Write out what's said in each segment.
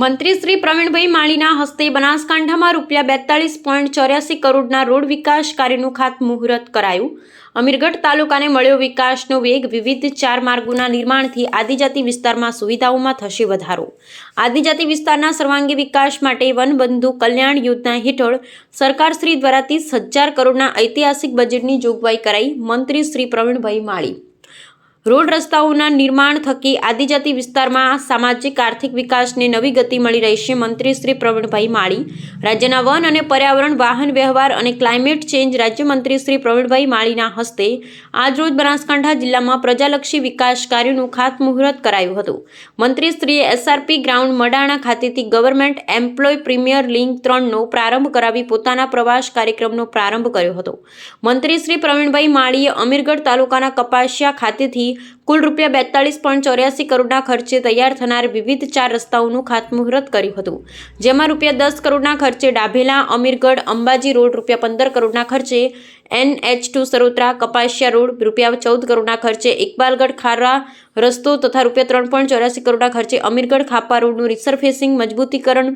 મંત્રી શ્રી પ્રવીણભાઈ માળીના હસ્તે બનાસકાંઠામાં ₹42.84 કરોડના રોડ વિકાસ કાર્યનું ખાતમુહૂર્ત કરાયું। અમીરગઢ તાલુકાને મળ્યો વિકાસનો વેગ। વિવિધ 4 માર્ગોના નિર્માણથી આદિજાતિ વિસ્તારમાં સુવિધાઓમાં થશે વધારો। આદિજાતિ વિસ્તારના સર્વાંગી વિકાસ માટે વનબંધુ કલ્યાણ યોજના હેઠળ સરકારશ્રી દ્વારા 30,000 કરોડના ઐતિહાસિક બજેટની જોગવાઈ કરાઈ। મંત્રી શ્રી પ્રવીણભાઈ માળી રોડ રસ્તાઓના નિર્માણ થકી આદિજાતિ વિસ્તારમાં સામાજિક આર્થિક વિકાસને નવી ગતિ મળી રહેશે। મંત્રી શ્રી પ્રવીણભાઈ માળી રાજ્યના વન અને પર્યાવરણ, વાહન વ્યવહાર અને ક્લાઇમેટ ચેન્જ રાજ્યમંત્રી શ્રી પ્રવીણભાઈ માળીના હસ્તે આજરોજ બનાસકાંઠા જિલ્લામાં પ્રજાલક્ષી વિકાસ કાર્યોનું ખાતમુહૂર્ત કરાયું હતું। મંત્રીશ્રીએ એસઆરપી ગ્રાઉન્ડ મડાણા ખાતેથી ગવર્મેન્ટ એમ્પ્લોય પ્રીમિયર લીગ 3નો પ્રારંભ કરાવી પોતાના પ્રવાસ કાર્યક્રમનો પ્રારંભ કર્યો હતો। મંત્રી શ્રી પ્રવીણભાઈ માળીએ અમીરગઢ તાલુકાના કપાસિયા ખાતેથી કુલ ₹42.84 કરોડના ખર્ચે તૈયાર થનાર વિવિધ 4 રસ્તાઓનું ખાતમુહૂર્ત કર્યું હતું, જેમાં ₹10 કરોડના ખર્ચે ડાભેલા અમીરગઢ અંબાજી રોડ, ₹15 કરોડના ખર્ચે NH2 સરોત્રા કપાસિયા રોડ, ₹14 કરોડના ખર્ચે ઇકબાલગઢ ખારા રસ્તો તથા ₹3.84 કરોડના ખર્ચે અમીરગઢ ખાપા રોડનું રિસરફેસિંગ મજબૂતીકરણ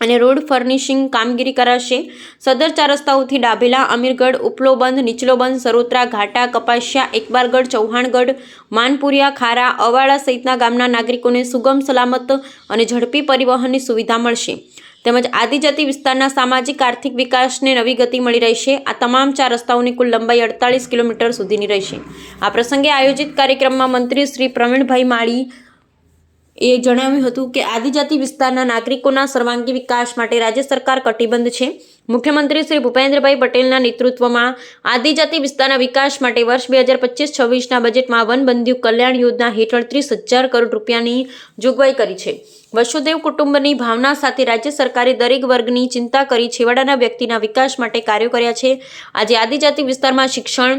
અને રોડ ફર્નિશિંગ કામગીરી કરાશે। સદર 4 રસ્તાઓથી ડાભેલા, અમીરગઢ, ઉપલો બંધ, નીચલો બંધ, સરોત્રા, ઘાટા, કપાસિયા, ઇકબાલગઢ, ચૌહાણગઢ, માનપુરિયા, ખારા, અવાડા સહિતના ગામના નાગરિકોને સુગમ, સલામત અને ઝડપી પરિવહનની સુવિધા મળશે। તેમજ આદિજાતિ વિસ્તારના સામાજિક આર્થિક વિકાસને નવી ગતિ મળી રહેશે। આ તમામ 4 રસ્તાઓની કુલ લંબાઈ 48 કિલોમીટર સુધીની રહેશે। આ પ્રસંગે આયોજિત કાર્યક્રમમાં મંત્રી શ્રી પ્રવીણભાઈ માળી એ જણાવ્યું હતું કે આદિજાતિ વિસ્તારના નાગરિકોના સર્વાંગી વિકાસ માટે રાજ્ય સરકાર કટિબદ્ધ છે। મુખ્યમંત્રી શ્રી ભૂપેન્દ્રભાઈ પટેલના નેતૃત્વમાં આદિજાતિ વિસ્તારના વિકાસ માટે વર્ષ 2025-26ના બજેટમાં વનબંધુ કલ્યાણ યોજના હેઠળ 30,000 કરોડ રૂપિયાની જોગવાઈ કરી છે। વસુદેવ કુટુંબની ભાવના સાથે રાજ્ય સરકારે દરેક વર્ગની ચિંતા કરી છેવાડાના વ્યક્તિના વિકાસ માટે કાર્યો કર્યા છે। આજે આદિજાતિ વિસ્તારમાં શિક્ષણ,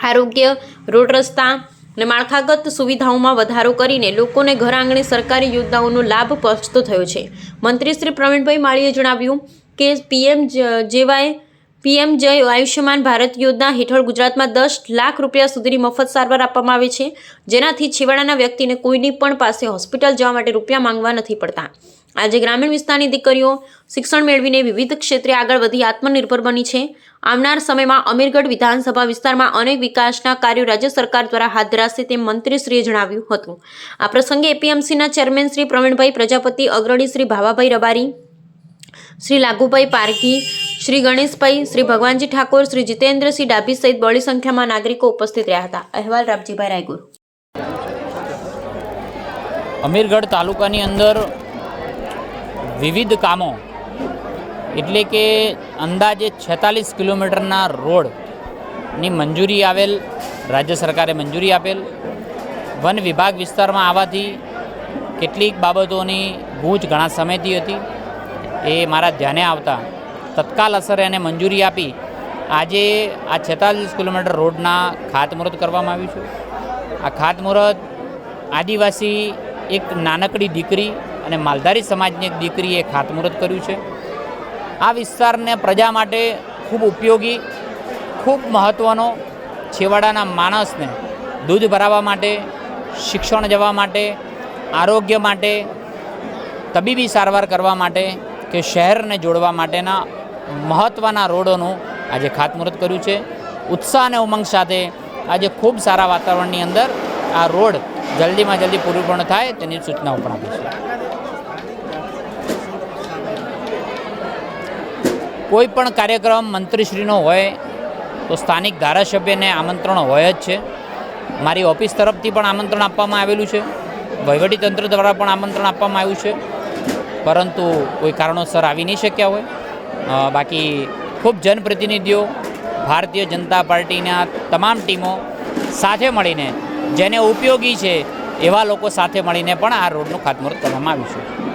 આરોગ્ય, રોડ રસ્તા અને માળખાગત સુવિધાઓમાં વધારો કરીને લોકોને ઘર આંગણે સરકારી યોજનાઓનો લાભ પહોંચતો થયો છે। મંત્રી શ્રી પ્રવીણભાઈ માળીએ જણાવ્યું કે પીએમ જય આયુષ્યમાન ભારત યોજના હેઠળ ગુજરાતમાં 10 લાખ રૂપિયા સુધીની મફત સારવાર આપવામાં આવે છે, જેનાથી છેવાડાના વ્યક્તિને કોઈની પણ પાસે હોસ્પિટલ જવા માટે રૂપિયા માંગવા નથી પડતા। આજે ગ્રામીણ વિસ્તારની દીકરીઓ શિક્ષણ મેળવીને વિવિધ ક્ષેત્રે આગળ વધી આત્મનિર્ભર બની છે। આવનાર સમયમાં અમીરગઢ વિધાનસભા વિસ્તારમાં અનેક વિકાસના કાર્યો રાજ્ય સરકાર દ્વારા હાથ ધરાશે તેમ મંત્રીશ્રીએ જણાવ્યું હતું। આ પ્રસંગે એપીએમસીના ચેરમેન શ્રી પ્રવીણભાઈ પ્રજાપતિ, અગ્રણી શ્રી ભાવાભાઈ રબારી, શ્રી લાગુભાઈ પારઘી, શ્રી ગણેશભાઈ, શ્રી ભગવાનજી ઠાકોર, શ્રી જીતેન્દ્રસિંહ ડાભી સહિત બહોળી સંખ્યામાં નાગરિકો ઉપસ્થિત રહ્યા હતા। અહેવાલ રામજીભાઈ રાયગુર। અમીરગઢ તાલુકાની અંદર વિવિધ કામો એટલે કે અંદાજે 46 કિલોમીટરના રોડની મંજૂરી આવેલ, રાજ્ય સરકારે મંજૂરી આપેલ। વન વિભાગ વિસ્તારમાં આવવાથી કેટલીક બાબતોની ગૂંચ ઘણા સમયથી હતી, એ મારા ધ્યાને આવતા તત્કાલ અસરે એને મંજૂરી આપી આજે આ 46 કિલોમીટર રોડના ખાતમુહૂર્ત કરવામાં આવ્યું છે। આ ખાતમુહૂર્ત આદિવાસી એક નાનકડી દીકરી અને માલધારી સમાજની એક દીકરીએ ખાતમુહૂર્ત કર્યું છે। આ વિસ્તારને પ્રજા માટે ખૂબ ઉપયોગી, ખૂબ મહત્ત્વનો, છેવાડાના માણસને દૂધ ભરાવવા માટે, શિક્ષણ જવા માટે, આરોગ્ય માટે, તબીબી સારવાર કરવા માટે કે શહેરને જોડવા માટેના મહત્ત્વના રોડોનું આજે ખાતમુહૂર્ત કર્યું છે। ઉત્સાહ અને ઉમંગ સાથે આજે ખૂબ સારા વાતાવરણની અંદર આ રોડ જલ્દીમાં જલ્દી પૂરું પૂર્ણ થાય તેની સૂચનાઓ પણ આપી છે। કોઈ પણ કાર્યક્રમ મંત્રીશ્રીનો હોય તો સ્થાનિક ધારાસભ્યને આમંત્રણ હોય જ છે। મારી ઓફિસ તરફથી પણ આમંત્રણ આપવામાં આવેલું છે, વહીવટીતંત્ર દ્વારા પણ આમંત્રણ આપવામાં આવ્યું છે, પરંતુ કોઈ કારણોસર આવી નહીં શક્યા હોય। બાકી ખૂબ જનપ્રતિનિધિઓ, ભારતીય જનતા પાર્ટીના તમામ ટીમો સાથે મળીને જેને ઉપયોગી છે એવા લોકો સાથે મળીને પણ આ રોડનું ખાતમુહૂર્ત કરવામાં આવ્યું છે।